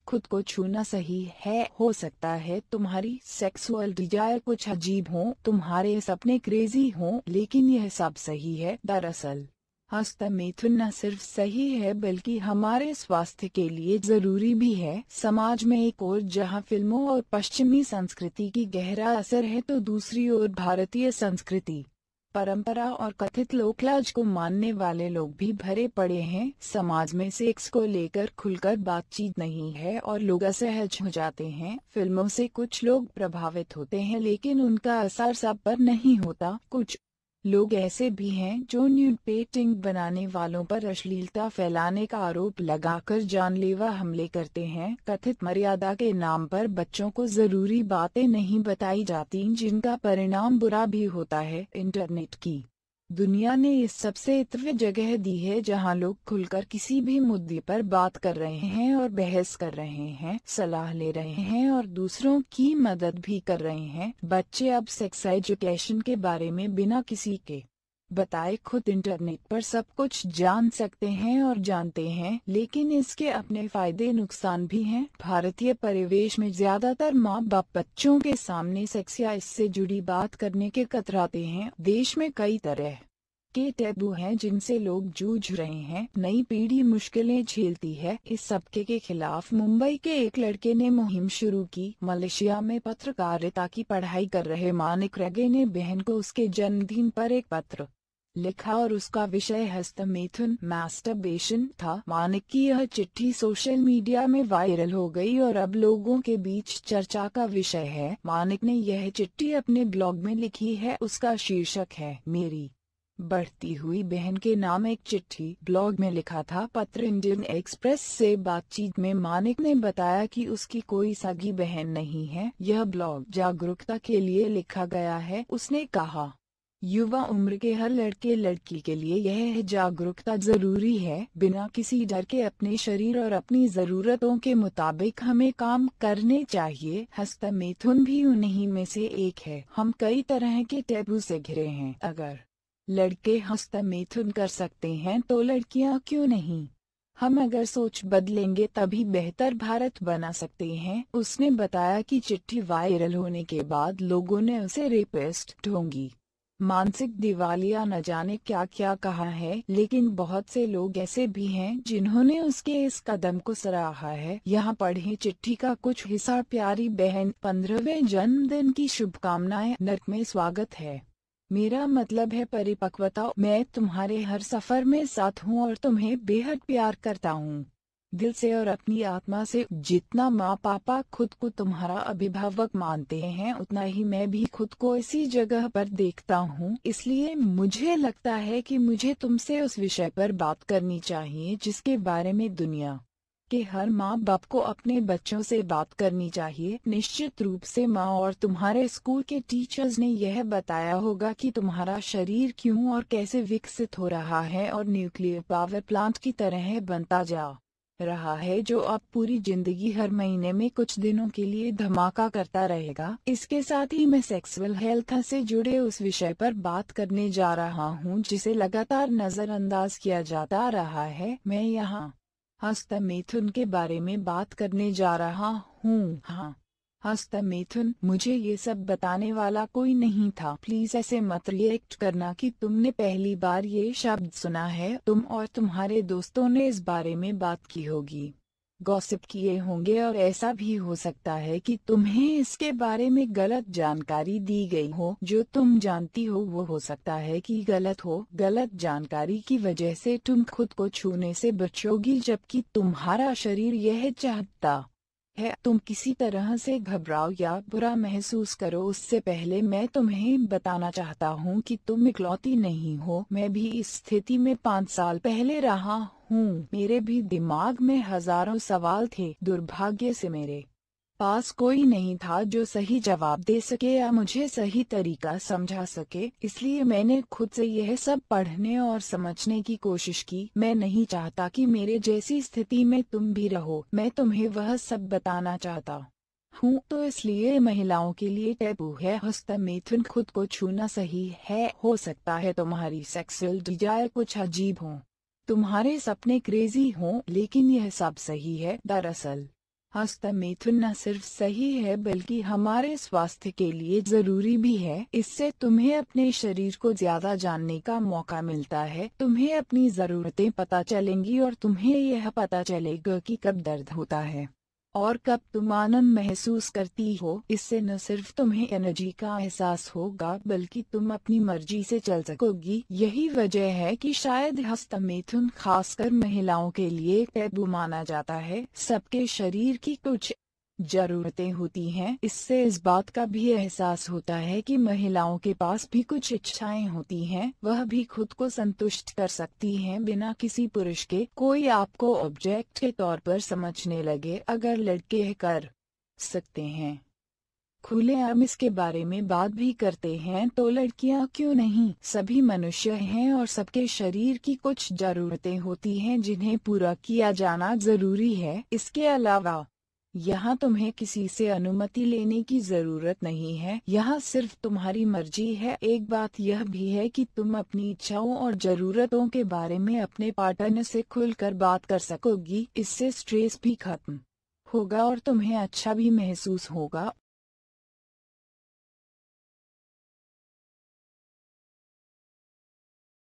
खुद को छूना सही है, हो सकता है तुम्हारी सेक्सुअल डिजायर कुछ अजीब हो, तुम्हारे सपने क्रेजी हों, लेकिन यह सब सही है। दरअसल हस्तमैथुन न सिर्फ सही है बल्कि हमारे स्वास्थ्य के लिए जरूरी भी है। समाज में एक ओर जहां फिल्मों और पश्चिमी संस्कृति की गहरा असर है, तो दूसरी ओर भारतीय संस्कृति, परंपरा और कथित लोकलाज को मानने वाले लोग भी भरे पड़े हैं। समाज में सेक्स को लेकर खुलकर बातचीत नहीं है और लोग असहज हो जाते हैं। फिल्मों से कुछ लोग प्रभावित होते हैं, लेकिन उनका असर सब पर नहीं होता। कुछ लोग ऐसे भी हैं जो न्यूड पेंटिंग बनाने वालों पर अश्लीलता फैलाने का आरोप लगाकर जानलेवा हमले करते हैं। कथित मर्यादा के नाम पर बच्चों को जरूरी बातें नहीं बताई जाती, जिनका परिणाम बुरा भी होता है। इंटरनेट की दुनिया ने इस सबसे इतनी जगह दी है जहां लोग खुलकर किसी भी मुद्दे पर बात कर रहे हैं और बहस कर रहे हैं, सलाह ले रहे हैं और दूसरों की मदद भी कर रहे हैं। बच्चे अब सेक्स एजुकेशन के बारे में बिना किसी के बताए खुद इंटरनेट पर सब कुछ जान सकते हैं और जानते हैं, लेकिन इसके अपने फायदे नुकसान भी हैं। भारतीय परिवेश में ज्यादातर माँ बाप बच्चों के सामने सेक्स या इससे जुड़ी बात करने के कतराते हैं। देश में कई तरह के टैबू हैं जिनसे लोग जूझ रहे हैं। नई पीढ़ी मुश्किलें झेलती है। इस सबके के खिलाफ मुंबई के एक लड़के ने मुहिम शुरू की। मलेशिया में पत्रकारिता की पढ़ाई कर रहे मानिक रेगे ने बहन को उसके जन्मदिन पर एक पत्र लिखा और उसका विषय हस्तमैथुन मैस्टरबेशन था। मानिक की यह चिट्ठी सोशल मीडिया में वायरल हो गई और अब लोगों के बीच चर्चा का विषय है। मानिक ने यह चिट्ठी अपने ब्लॉग में लिखी है। उसका शीर्षक है मेरी बढ़ती हुई बहन के नाम एक चिट्ठी। ब्लॉग में लिखा था पत्र। इंडियन एक्सप्रेस से बातचीत में मानिक ने बताया कि उसकी कोई सगी बहन नहीं है। यह ब्लॉग जागरूकता के लिए लिखा गया है। उसने कहा, युवा उम्र के हर लड़के लड़की के लिए यह जागरूकता जरूरी है। बिना किसी डर के अपने शरीर और अपनी जरूरतों के मुताबिक हमें काम करने चाहिए। हस्तमैथुन भी उन्हीं में से एक है। हम कई तरह के टैबू से घिरे हैं। अगर लड़के हस्तमैथुन कर सकते हैं तो लड़कियां क्यों नहीं? हम अगर सोच बदलेंगे तभी बेहतर भारत बना सकते हैं। उसने बताया कि चिट्ठी वायरल होने के बाद लोगों ने उसे रेपिस्ट, ढोंगी, मानसिक दिवालिया न जाने क्या क्या कहा है, लेकिन बहुत से लोग ऐसे भी हैं जिन्होंने उसके इस कदम को सराहा है। यहाँ पढ़ें चिट्ठी का कुछ हिस्सा। प्यारी बहन, 15वें जन्मदिन की शुभकामनाएं। नर्क में स्वागत है। मेरा मतलब है परिपक्वता। मैं तुम्हारे हर सफर में साथ हूँ और तुम्हें बेहद प्यार करता हूँ, दिल से और अपनी आत्मा से। जितना माँ पापा खुद को तुम्हारा अभिभावक मानते हैं, उतना ही मैं भी खुद को इसी जगह पर देखता हूँ। इसलिए मुझे लगता है कि मुझे तुमसे उस विषय पर बात करनी चाहिए जिसके बारे में दुनिया के हर माँ बाप को अपने बच्चों से बात करनी चाहिए। निश्चित रूप से माँ और तुम्हारे स्कूल के टीचर्स ने यह बताया होगा कि तुम्हारा शरीर क्यों और कैसे विकसित हो रहा है और न्यूक्लियर पावर प्लांट की तरह बनता जा रहा है, जो अब पूरी जिंदगी हर महीने में कुछ दिनों के लिए धमाका करता रहेगा। इसके साथ ही मैं सेक्सुअल हेल्थ से जुड़े उस विषय पर बात करने जा रहा हूँ जिसे लगातार नजरअंदाज किया जाता रहा है। मैं यहाँ हस्तमैथुन के बारे में बात करने जा रहा हूँ। हाँ, हस्तमैथुन। मुझे ये सब बताने वाला कोई नहीं था। प्लीज ऐसे मत रिएक्ट करना कि तुमने पहली बार ये शब्द सुना है। तुम और तुम्हारे दोस्तों ने इस बारे में बात की होगी, गॉसिप किए होंगे और ऐसा भी हो सकता है कि तुम्हें इसके बारे में गलत जानकारी दी गई हो। जो तुम जानती हो वो हो सकता है कि गलत हो। गलत जानकारी की वजह से तुम खुद को छूने से बचोगी, जबकि तुम्हारा शरीर यह चाहता है। तुम किसी तरह से घबराओ या बुरा महसूस करो उससे पहले मैं तुम्हें बताना चाहता हूँ कि तुम इकलौती नहीं हो। मैं भी इस स्थिति में 5 साल पहले रहा हूँ। मेरे भी दिमाग में हजारों सवाल थे। दुर्भाग्य से मेरे पास कोई नहीं था जो सही जवाब दे सके या मुझे सही तरीका समझा सके। इसलिए मैंने खुद से यह सब पढ़ने और समझने की कोशिश की। मैं नहीं चाहता कि मेरे जैसी स्थिति में तुम भी रहो। मैं तुम्हें वह सब बताना चाहता हूँ। तो इसलिए महिलाओं के लिए टैबू है हस्तमैथुन। खुद को छूना सही है। हो सकता है तुम्हारी सेक्सुअल डिजायर कुछ अजीब हो, तुम्हारे सपने क्रेजी हों, लेकिन यह सब सही है। दरअसल हस्तमैथुन न सिर्फ सही है बल्कि हमारे स्वास्थ्य के लिए जरूरी भी है। इससे तुम्हें अपने शरीर को ज्यादा जानने का मौका मिलता है, तुम्हें अपनी जरूरतें पता चलेंगी और तुम्हें यह पता चलेगा कि कब दर्द होता है और कब तुम आनंद महसूस करती हो। इससे न सिर्फ तुम्हें एनर्जी का एहसास होगा बल्कि तुम अपनी मर्जी से चल सकोगी। यही वजह है कि शायद हस्तमैथुन खासकर महिलाओं के लिए टैबू माना जाता है। सबके शरीर की कुछ जरूरतें होती हैं। इससे इस बात का भी एहसास होता है कि महिलाओं के पास भी कुछ इच्छाएं होती हैं, वह भी खुद को संतुष्ट कर सकती हैं बिना किसी पुरुष के। कोई आपको ऑब्जेक्ट के तौर पर समझने लगे, अगर लड़के कर सकते हैं खुलेआम इसके बारे में बात भी करते हैं तो लड़कियां क्यों नहीं। सभी मनुष्य हैं और सबके शरीर की कुछ जरूरतें होती हैं जिन्हें पूरा किया जाना जरूरी है। इसके अलावा यहाँ तुम्हें किसी से अनुमति लेने की जरूरत नहीं है, यहाँ सिर्फ तुम्हारी मर्जी है। एक बात यह भी है कि तुम अपनी इच्छाओं और जरूरतों के बारे में अपने पार्टनर से खुलकर बात कर सकोगी। इससे स्ट्रेस भी खत्म होगा और तुम्हें अच्छा भी महसूस होगा।